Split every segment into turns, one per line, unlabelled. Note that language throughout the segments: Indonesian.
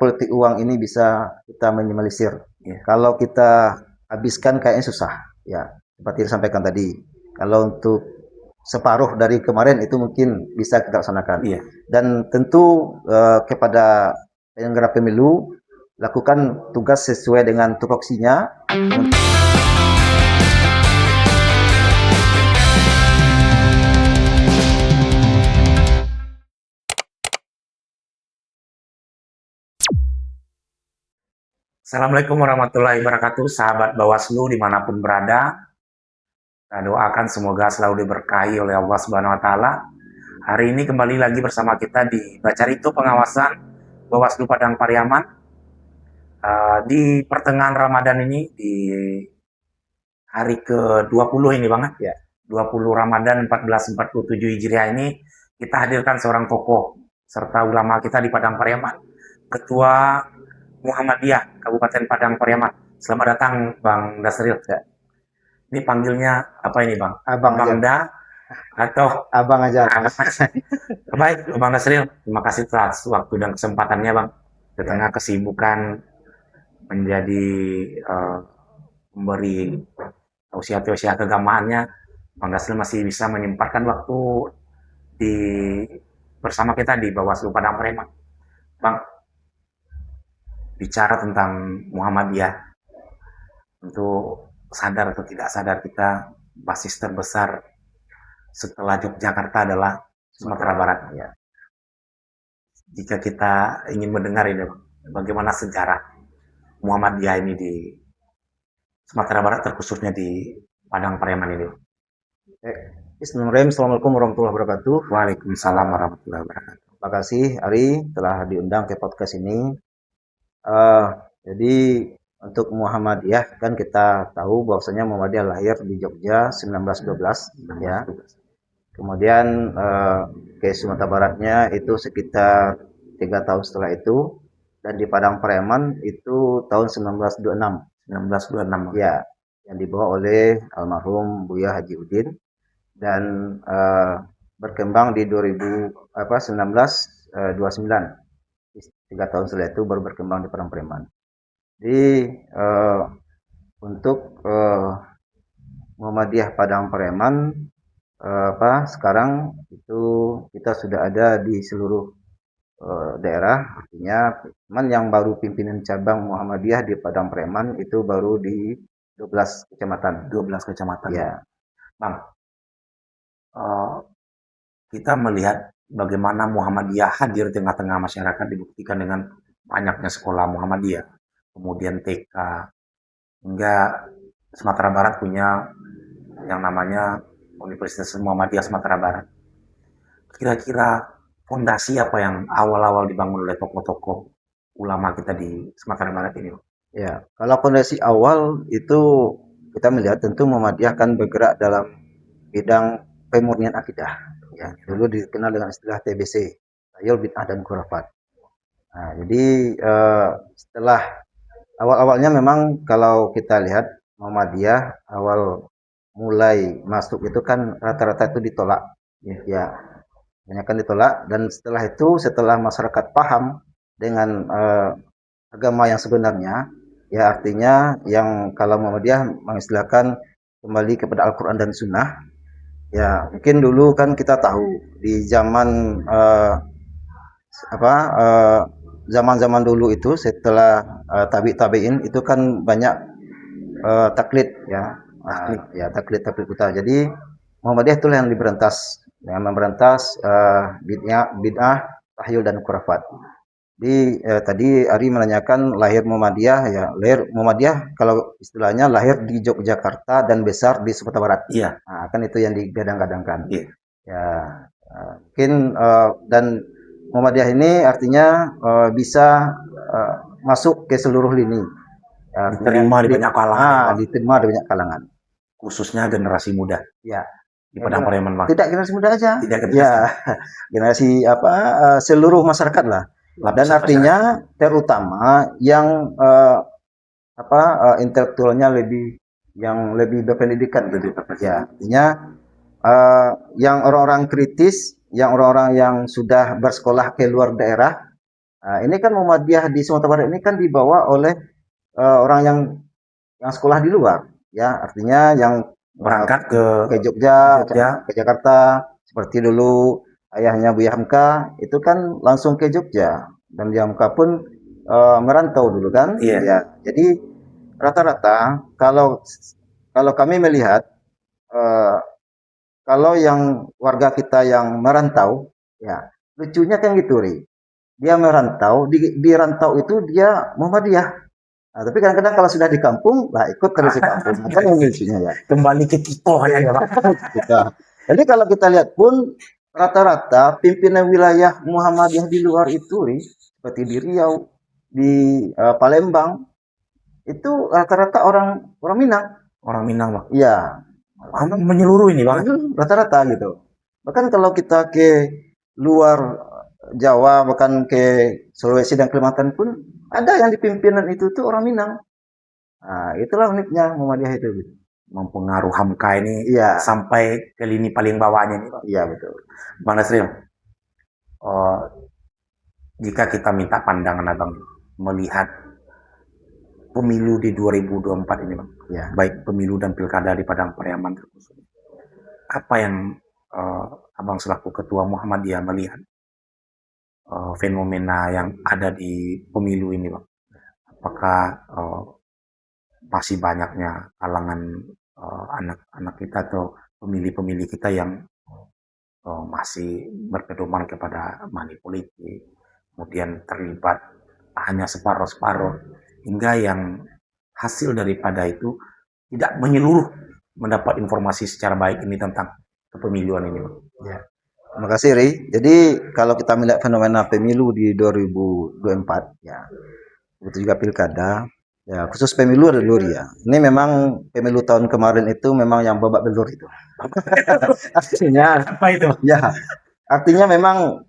politik uang ini bisa kita minimalisir.
Iya.
Kalau kita habiskan kayaknya susah, ya seperti disampaikan tadi. Kalau untuk separuh dari kemarin itu mungkin bisa kita laksanakan.
Iya.
Dan tentu kepada penyelenggara pemilu lakukan tugas sesuai dengan tupoksinya.
Assalamualaikum warahmatullahi wabarakatuh, sahabat Bawaslu dimanapun berada. Saya doakan semoga selalu diberkahi oleh Allah Subhanahu Wa Taala. Hari ini kembali lagi bersama kita di Bacarito Pengawasan Bawaslu Padang Pariaman. Di pertengahan Ramadan ini, di hari ke-20 ini Bang,
Ya.
20 Ramadan 1447 Hijriah ini, kita hadirkan seorang tokoh serta ulama kita di Padang Pariaman, Ketua Muhammadiyah Kabupaten Padang Pariaman. Selamat datang Bang Dasril.
Ya.
Ini panggilnya apa ini Bang?
Abang
Bang
aja.
Da atau
Abang aja.
Baik Bang Dasril, terima kasih atas waktu dan kesempatannya Bang. Di tengah kesibukan menjadi memberi tausiah-tausiah keagamaannya, Bang Dasril masih bisa menyempatkan waktu di bersama kita di Bawaslu Padang Pariaman. Bang, bicara tentang Muhammadiyah, tentu sadar atau tidak sadar kita basis terbesar setelah Yogyakarta adalah Sumatera Barat. Ya. Jika kita ingin mendengar ini, bagaimana sejarah Muhammadiyah ini di Sumatera Barat, terkhususnya di Padang Pariaman ini.
Bismillahirrahmanirrahim. Assalamualaikum warahmatullahi wabarakatuh.
Waalaikumsalam warahmatullahi wabarakatuh.
Terima kasih Ari telah diundang ke podcast ini. Jadi untuk Muhammadiyah kan kita tahu bahwasanya Muhammadiyah lahir di Jogja 1912 ya. Kemudian ke Sumatera Baratnya itu sekitar 3 tahun setelah itu, dan di Padang Pariaman itu tahun 1926 ya, yang dibawa oleh almarhum Buya Haji Udin, dan berkembang di 1929. 3 tahun setelah itu baru berkembang di Padang Pariaman. Jadi untuk Muhammadiyah Padang Pariaman sekarang itu kita sudah ada di seluruh daerah, artinya cuman yang baru pimpinan cabang Muhammadiyah di Padang Pariaman itu baru di 12 kecamatan.
12 kecamatan.
Ya.
Bang, kita melihat bagaimana Muhammadiyah hadir di tengah-tengah masyarakat dibuktikan dengan banyaknya sekolah Muhammadiyah, kemudian TK, hingga Sumatera Barat punya yang namanya Universitas Muhammadiyah Sumatera Barat. Kira-kira fondasi apa yang awal-awal dibangun oleh tokoh-tokoh ulama kita di Sumatera Barat ini?
Ya, kalau fondasi awal itu kita melihat tentu Muhammadiyah kan bergerak dalam bidang pemurnian akidah. Ya, dulu dikenal dengan istilah TBC, Tayyul Bid'ah dan Khurafat. Nah, jadi setelah awal-awalnya memang kalau kita lihat Muhammadiyah awal mulai masuk itu kan rata-rata itu ditolak. Ya, banyak kan ditolak, dan setelah masyarakat paham dengan agama yang sebenarnya, ya artinya yang kalau Muhammadiyah mengistilahkan kembali kepada Al-Quran dan Sunnah. Ya, mungkin dulu kan kita tahu di zaman zaman-zaman dulu itu setelah tabi'in itu kan banyak taklid ya. Taklid buta. Jadi Muhammadiyah itulah yang memberantas bid'ah, tahyul dan khurafat. Jadi tadi Ari menanyakan lahir Muhammadiyah, ya lahir Muhammadiyah kalau istilahnya lahir di Yogyakarta dan besar di Sumatera Barat.
Iya.
Nah, kan itu yang digadang-gadangkan.
Iya.
Ya, mungkin dan Muhammadiyah ini artinya bisa masuk ke seluruh lini.
Ya, diterima di banyak kalangan.
Diterima di banyak kalangan.
Khususnya generasi muda.
Ya.
Di Padang Pariaman, Bang.
Tidak generasi muda aja.
Tidak generasi.
Ya, generasi seluruh masyarakat lah. Dan artinya terutama yang intelektualnya yang lebih berpendidikan. Ya, artinya yang orang-orang kritis, yang orang-orang yang sudah bersekolah ke luar daerah, Nah, ini kan Muhammadiyah di Sumatera Barat ini kan dibawa oleh orang yang sekolah di luar, ya artinya yang
Berangkat ke
ke Jogja,
Jogja.
ke Jakarta, seperti dulu ayahnya Buya Hamka itu kan langsung ke Jogja dan Buya Hamka pun merantau dulu kan,
Iya.
ya. Jadi rata-rata kalau kalau kami melihat eh, kalau yang warga kita yang merantau, ya lucunya kan gitu, Ri. Dia merantau, di rantau itu dia Muhammadiyah. Nah, tapi kadang-kadang kalau sudah di kampung, lah ikut terus di kampung. Nah, kan yang lucunya ya.
Kembali ke Tito ya, Pak.
Kita. Jadi kalau kita lihat pun rata-rata pimpinan wilayah Muhammadiyah di luar itu, Ri, seperti di Riau, di Palembang, itu rata-rata orang orang Minang.
Orang Minang, Bang.
Iya,
Menyeluruh ini, Bang.
rata-rata gitu. Bahkan kalau kita ke luar Jawa, bahkan ke Sulawesi dan Kalimantan pun ada yang di pimpinan itu tuh orang Minang. Nah, itulah uniknya Muhammadiyah itu. Gitu.
Mempengaruhi Hamka ini
Iya,
sampai ke lini paling bawahnya nih, Bang.
iya betul.
Bang Nasril, jika kita minta pandangan Abang melihat pemilu di 2024 ini, Bang,
Ya.
baik pemilu dan pilkada di Padang Pariaman terkhusus, apa yang Abang selaku Ketua Muhammadiyah melihat fenomena yang ada di pemilu ini, Bang? Apakah masih banyaknya kalangan anak-anak kita atau pemilih-pemilih kita yang masih berpedoman kepada money politik, kemudian terlibat hanya separuh-separuh, hingga yang hasil daripada itu tidak menyeluruh mendapat informasi secara baik ini tentang kepemiluan ini, Bang.
Ya. Terima kasih, Ri. Jadi kalau kita melihat fenomena pemilu di 2024, ya, itu juga pilkada, ya khusus pemilu ada dulu ya. Ini memang pemilu tahun kemarin itu memang yang babak belur itu. Artinya,
Apa itu?
ya, artinya memang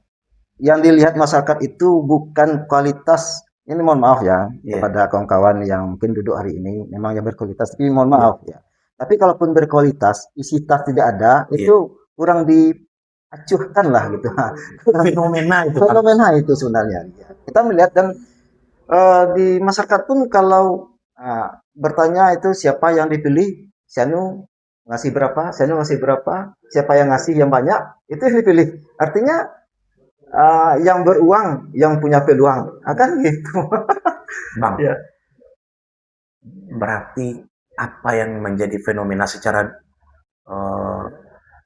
yang dilihat masyarakat itu bukan kualitas. Ini mohon maaf ya kepada kawan-kawan yang mungkin duduk hari ini, memang yang berkualitas, tapi mohon maaf ya. Tapi kalaupun berkualitas, isi tas tidak ada, itu kurang diacuhkan lah gitu.
Fenomena itu, Bang.
Fenomena itu sebenarnya. Kita melihat dan di masyarakat pun kalau bertanya itu siapa yang dipilih, Sianu ngasih berapa, Sianu ngasih berapa, siapa yang ngasih yang banyak, itu yang dipilih. Artinya yang beruang, yang punya peluang, akan gitu.
Bang,
Ya.
berarti apa yang menjadi fenomena secara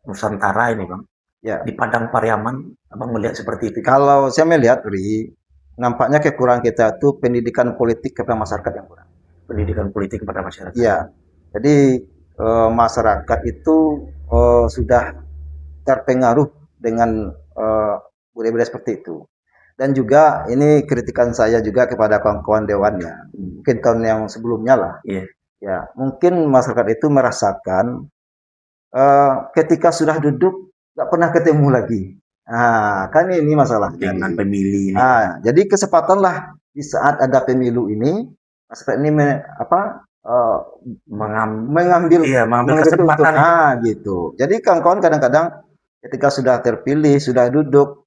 Nusantara ini, Bang?
Ya.
Di Padang Pariaman, Abang melihat seperti itu?
Kalau saya melihat, Ri, nampaknya kekurangan kita itu pendidikan politik kepada masyarakat yang kurang.
Pendidikan politik kepada masyarakat.
Iya. Jadi masyarakat itu sudah terpengaruh dengan budaya-budaya seperti itu. Dan juga ini kritikan saya juga kepada kawan-kawan dewan ya. Mungkin tahun yang sebelumnya lah.
Iya.
Ya, mungkin masyarakat itu merasakan ketika sudah duduk nggak pernah ketemu lagi. Nah, kan ini masalah.
Dengan pemilih ini.
Jadi kesempatanlah di saat ada pemilu ini, masyarakat ini mengambil
kesempatan.
Gitu. Jadi kawan-kawan kadang-kadang ketika sudah terpilih, sudah duduk,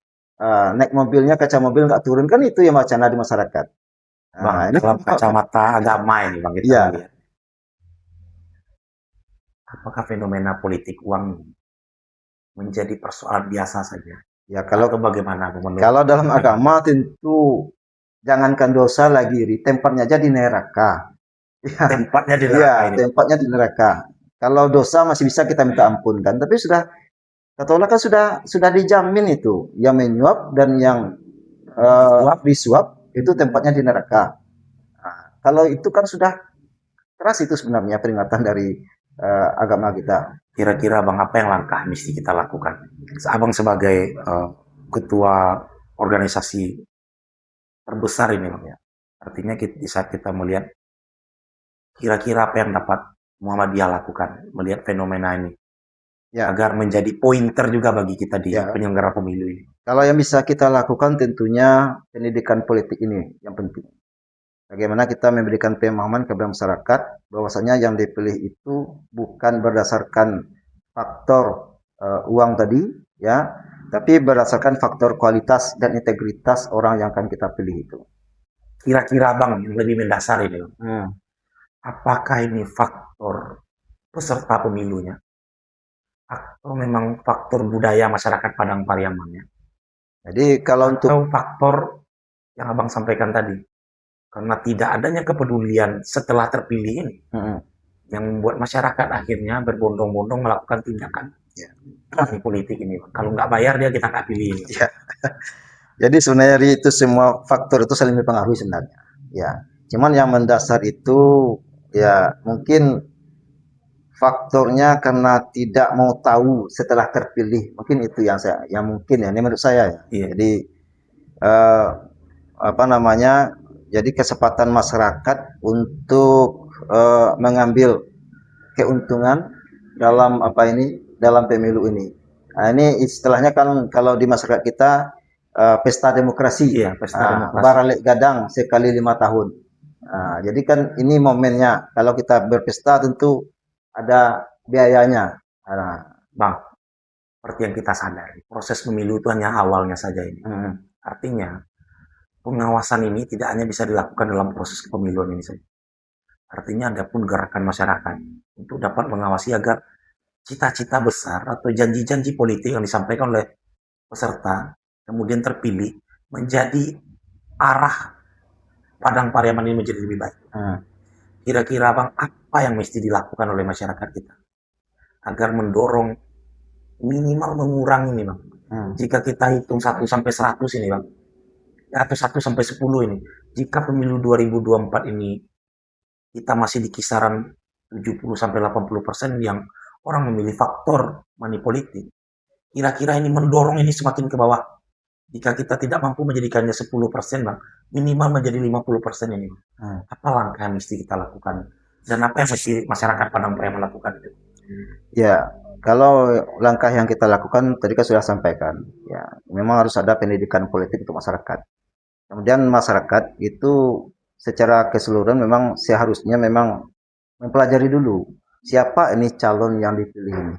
naik mobilnya, kaca mobil nggak turun, kan itu yang wacana di masyarakat.
Bang, dalam kacamata agama ini, Bang, kita melihat. Apakah fenomena politik uang menjadi persoalan biasa saja? Ya, kalau atau bagaimana, menurut?
Kalau dalam agama tentu jangankan dosa lagi, tempatnya aja di neraka.
Tempatnya di neraka ini.
Tempatnya di neraka. Kalau dosa masih bisa kita minta ampun kan, tapi sudah katakanlah kan sudah dijamin itu, yang menyuap dan yang disuap itu tempatnya di neraka. Nah, kalau itu kan sudah keras itu sebenarnya peringatan dari agama kita.
Kira-kira Bang, apa yang langkah mesti kita lakukan? Abang sebagai ketua organisasi terbesar ini, Bang, ya. Artinya di saat kita melihat kira-kira apa yang dapat Muhammadiyah lakukan melihat fenomena ini, ya, agar menjadi pointer juga bagi kita di penyelenggara pemilu ini.
Kalau yang bisa kita lakukan tentunya pendidikan politik ini yang penting. Bagaimana kita memberikan pemahaman kepada masyarakat bahwasanya yang dipilih itu bukan berdasarkan faktor uang tadi, ya, tapi berdasarkan faktor kualitas dan integritas orang yang akan kita pilih itu.
Kira-kira Bang, yang lebih mendasar ini Bang,
Hmm.
apakah ini faktor peserta pemilunya atau memang faktor budaya masyarakat Padang Pariamannya
Jadi kalau untuk
atau faktor yang Abang sampaikan tadi, karena tidak adanya kepedulian setelah terpilih ini
hmm,
yang membuat masyarakat akhirnya berbondong-bondong melakukan tindakan
ya,
money politik ini. Kalau nggak bayar dia kita nggak pilih ini.
ya. Jadi sebenarnya itu semua faktor itu saling mempengaruhi sebenarnya. Ya, cuman yang mendasar itu ya mungkin faktornya karena tidak mau tahu setelah terpilih. Mungkin itu yang mungkin ya, ini menurut saya ya.
Iya,
Jadi eh, apa namanya? Jadi kesempatan masyarakat untuk mengambil keuntungan dalam apa ini dalam pemilu ini. Nah, ini istilahnya kan kalau di masyarakat kita pesta demokrasi,
iya pesta demokrasi.
baralik gadang sekali 5 tahun. Jadi kan ini momennya. Kalau kita berpesta tentu ada biayanya.
Bang, seperti yang kita sadari, proses pemilu itu hanya awalnya saja ini.
Hmm,
Artinya, pengawasan ini tidak hanya bisa dilakukan dalam proses kepemiluan ini saja. Artinya ada pun gerakan masyarakat untuk dapat mengawasi agar cita-cita besar atau janji-janji politik yang disampaikan oleh peserta kemudian terpilih menjadi arah Padang Pariaman ini menjadi lebih baik.
hmm,
Kira-kira Bang, apa yang mesti dilakukan oleh masyarakat kita agar mendorong minimal mengurangi ini Bang.
hmm.
Jika kita hitung 1 sampai 100 ini Bang, atau 1 sampai 10 ini, jika pemilu 2024 ini kita masih di kisaran 70 sampai 80% yang orang memilih faktor money politik, kira-kira ini mendorong ini semakin ke bawah. Jika kita tidak mampu menjadikannya 10% Bang, minimal menjadi 50% ini.
Hmm.
Apa langkah yang mesti kita lakukan? Dan apa yang mesti masyarakat Padang Pariaman melakukan itu?
Ya, kalau langkah yang kita lakukan tadi kan sudah sampaikan, ya memang harus ada pendidikan politik untuk masyarakat. Kemudian masyarakat itu secara keseluruhan memang seharusnya memang mempelajari dulu siapa ini calon yang dipilih ini.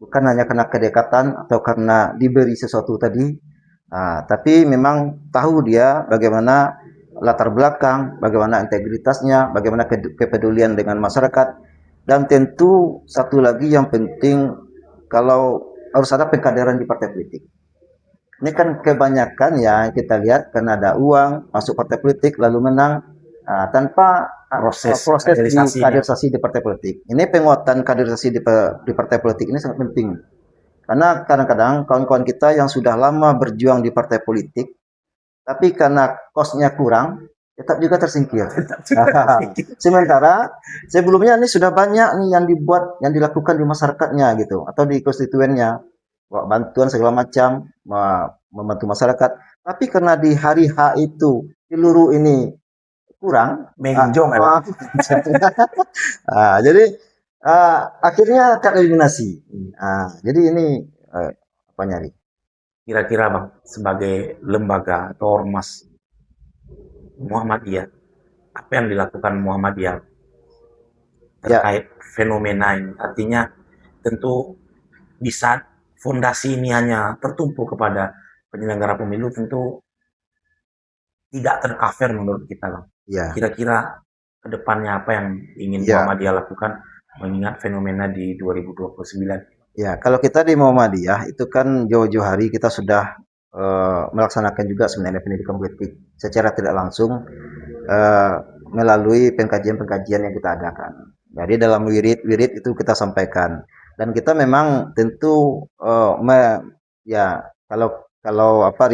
Bukan hanya karena kedekatan atau karena diberi sesuatu tadi, tapi memang tahu dia bagaimana latar belakang, bagaimana integritasnya, bagaimana kepedulian dengan masyarakat, dan tentu satu lagi yang penting kalau harus ada pengkaderan di partai politik. Ini kan kebanyakan ya kita lihat karena ada uang masuk partai politik lalu menang tanpa
Proses
proses di
kaderisasinya.
kaderisasi di partai politik. Ini penguatan kaderisasi di partai politik ini sangat penting. Karena kadang-kadang kawan-kawan kita yang sudah lama berjuang di partai politik, tapi karena kosnya kurang, tetap juga tersingkir. Sementara sebelumnya ini sudah banyak nih yang dibuat, yang dilakukan di masyarakatnya gitu, atau di konstituennya, bantuan segala macam, membantu masyarakat. Tapi karena di hari H itu peluru ini kurang,
Menjong ya, Pak.
jadi akhirnya tereliminasi. Jadi ini apa nyari?
Kira-kira Bang, sebagai lembaga atau ormas Muhammadiyah, apa yang dilakukan Muhammadiyah
Ya,
terkait fenomena ini? Artinya tentu di saat fondasi ini hanya tertumpu kepada penyelenggara pemilu, tentu tidak tercover menurut kita Bang.
ya,
Kira-kira kedepannya apa yang ingin
ya.
Muhammadiyah lakukan mengingat fenomena di 2029?
Ya, kalau kita di Muhammadiyah itu kan jauh-jauh hari kita sudah melaksanakan juga sebenarnya pendidikan politik secara tidak langsung eh, melalui pengkajian-pengkajian yang kita adakan. Jadi dalam wirid-wirid itu kita sampaikan dan kita memang tentu ya kalau kalau apa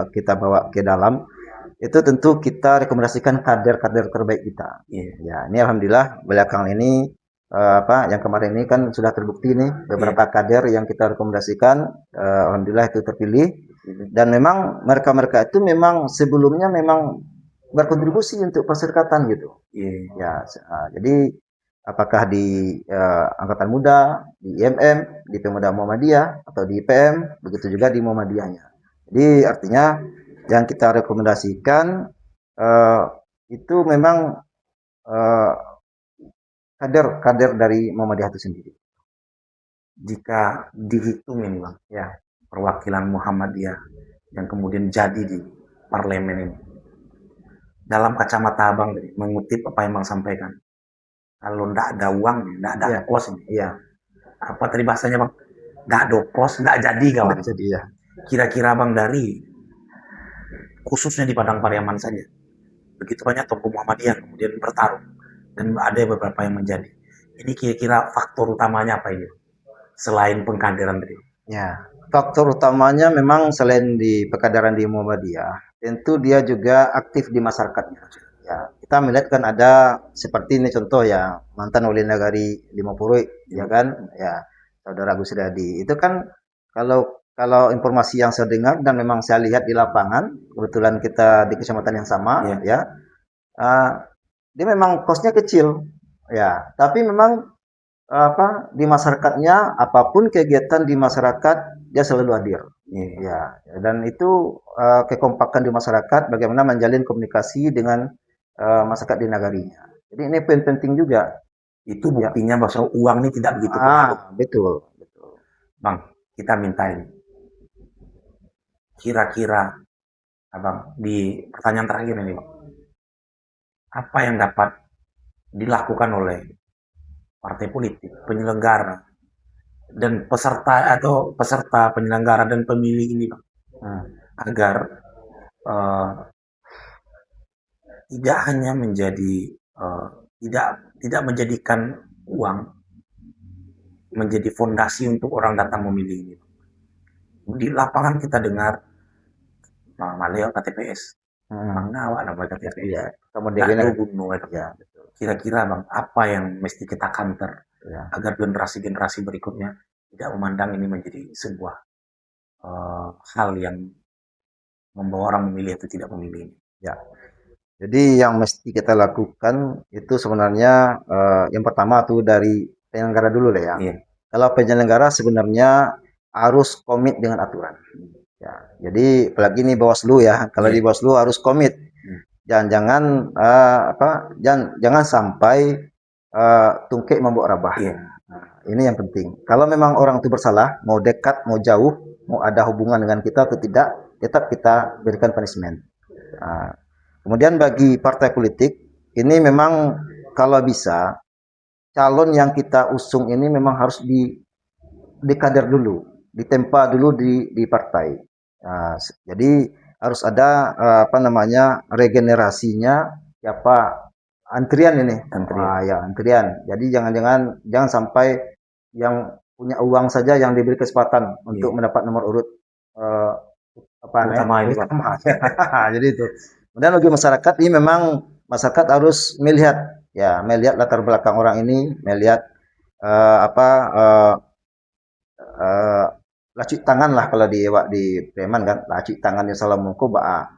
kita bawa ke dalam itu tentu kita rekomendasikan kader-kader terbaik kita.
Iya,
Ya, ini alhamdulillah belakang ini apa yang kemarin ini kan sudah terbukti nih
iya.
beberapa kader yang kita rekomendasikan alhamdulillah itu terpilih dan memang mereka-mereka itu memang sebelumnya memang berkontribusi untuk perserikatan gitu.
Iya.
Ya, jadi apakah di angkatan muda, di IMM, di Pemuda Muhammadiyah atau di IPM, begitu juga di Muhammadiyahnya. Jadi artinya yang kita rekomendasikan eh, itu memang eh, kader-kader dari Muhammadiyah itu sendiri.
Jika dihitung ini Bang,
Ya,
perwakilan Muhammadiyah yang kemudian jadi di parlemen ini. Dalam kacamata Abang mengutip apa yang Bang sampaikan, kalau ndak ada uang, ndak ada
Iya,
pos ini.
iya.
Apa tadi bahasanya Bang? Ndak ada pos, ndak jadi kawan.
Jadi ya.
Kira-kira Bang dari khususnya di Padang Pariaman saja, begitu banyak tokoh Muhammadiyah kemudian bertarung dan ada beberapa yang menjadi. Ini kira-kira faktor utamanya apa ini? Selain pengkaderan tadi.
Ya, faktor utamanya memang selain di Pekanbaran di Muhammadiyah, tentu dia juga aktif di masyarakatnya. Ya, kita melihat kan ada seperti ini contoh ya, mantan wali negari Limopurui, ya kan, ya saudara Agus Riyadi. Itu kan kalau kalau informasi yang saya dengar dan memang saya lihat di lapangan, kebetulan kita di kecamatan yang sama,
Ya.
uh, dia memang kosnya kecil, ya, tapi memang apa di masyarakatnya apapun kegiatan di masyarakat dia selalu hadir. Ya, dan itu kekompakan di masyarakat bagaimana menjalin komunikasi dengan masyarakat di nagarinya. Jadi ini penting juga.
Itu buktinya bahwa uang ini tidak begitu pengaruh.
Betul, betul.
Bang, kita minta ini. Kira-kira, Abang, di pertanyaan terakhir ini, Bang. Apa yang dapat dilakukan oleh partai politik, penyelenggara, dan peserta penyelenggara dan pemilih ini, Bang, agar tidak hanya menjadi tidak menjadikan uang menjadi fondasi untuk orang datang memilih ini. Di lapangan kita dengar Maleo KTPS, Mangawa nama KTPS,
Ya,
kemudian bunuh.
Ya,
Kira-kira Bang, apa yang mesti kita counter agar generasi-generasi berikutnya tidak memandang ini menjadi sebuah hal yang membawa orang memilih atau tidak memilih.
Ya. Jadi yang mesti kita lakukan itu sebenarnya yang pertama tuh dari penyelenggara dulu lah ya.
Iya.
Kalau penyelenggara sebenarnya harus komit dengan aturan. Ya, jadi apalagi ini Bawaslu ya. Kalau di Bawaslu harus komit. Jangan jangan sampai tungkek membawa rabah. Nah, ini yang penting. Kalau memang orang itu bersalah, mau dekat, mau jauh, mau ada hubungan dengan kita atau tidak, tetap kita berikan punishment. Nah, kemudian bagi partai politik, ini memang kalau bisa calon yang kita usung ini memang harus dikader dulu, ditempa dulu di partai. Nah, jadi harus ada regenerasinya siapa antrian ini. Antrian. Jadi jangan sampai yang punya uang saja yang diberi kesempatan untuk mendapat nomor urut utama. Jadi itu. Kemudian bagi masyarakat ini memang masyarakat harus melihat latar belakang orang ini, melihat lacik tangan lah kalau di preman kan, lacik tangannya salah mungku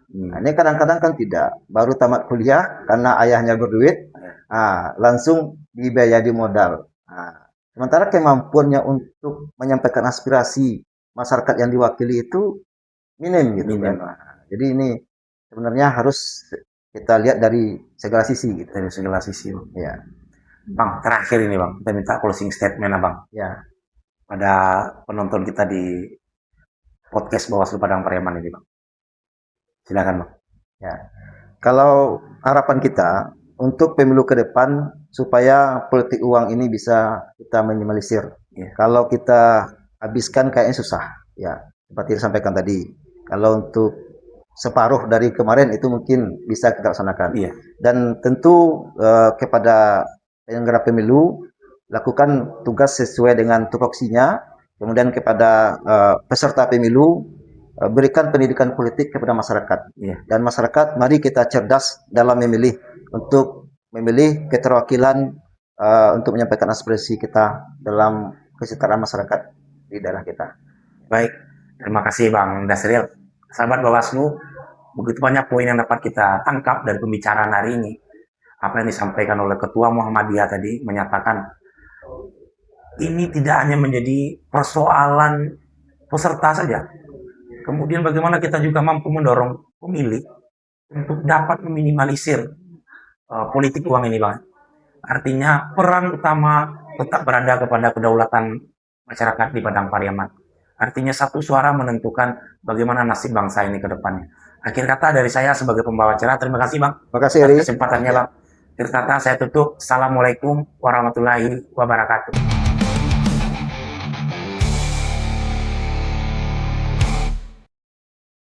Nah, ini kadang-kadang kan tidak, baru tamat kuliah karena ayahnya berduit, langsung dibiayai di modal. Sementara kemampuannya untuk menyampaikan aspirasi masyarakat yang diwakili itu minim gitu kan. Jadi ini sebenarnya harus kita lihat dari segala sisi gitu.
Dari segala sisi.
Ya.
Bang, terakhir ini Bang, kita minta closing statement Abang.
Ya.
Pada penonton kita di podcast Bawaslu Padang Pariaman ini Bang. Silakan Bang.
Ya. Kalau harapan kita untuk pemilu ke depan supaya politik uang ini bisa kita minimalisir. Kalau kita habiskan kayaknya susah. Ya, seperti disampaikan tadi. Kalau untuk separuh dari kemarin itu mungkin bisa kita laksanakan. Dan tentu kepada penyelenggara pemilu lakukan tugas sesuai dengan tupoksinya. Kemudian kepada peserta pemilu berikan pendidikan politik kepada masyarakat. Dan masyarakat, mari kita cerdas dalam memilih untuk memilih keterwakilan untuk menyampaikan aspirasi kita dalam kesejahteraan masyarakat di daerah kita.
Baik, terima kasih Bang Dasril. Sahabat Bawaslu, begitu banyak poin yang dapat kita tangkap dari pembicaraan hari ini. Apa yang disampaikan oleh Ketua Muhammadiyah tadi menyatakan ini tidak hanya menjadi persoalan peserta saja. Kemudian bagaimana kita juga mampu mendorong pemilih untuk dapat meminimalisir politik uang ini, Bang. Artinya peran utama tetap berada kepada kedaulatan masyarakat di Padang Pariaman. Artinya satu suara menentukan bagaimana nasib bangsa ini ke depannya. Akhir kata dari saya sebagai pembawa acara, terima kasih Bang
Terima kasih,
atas
Eri.
kesempatannya Bang. Akhir kata saya tutup. Assalamualaikum warahmatullahi wabarakatuh.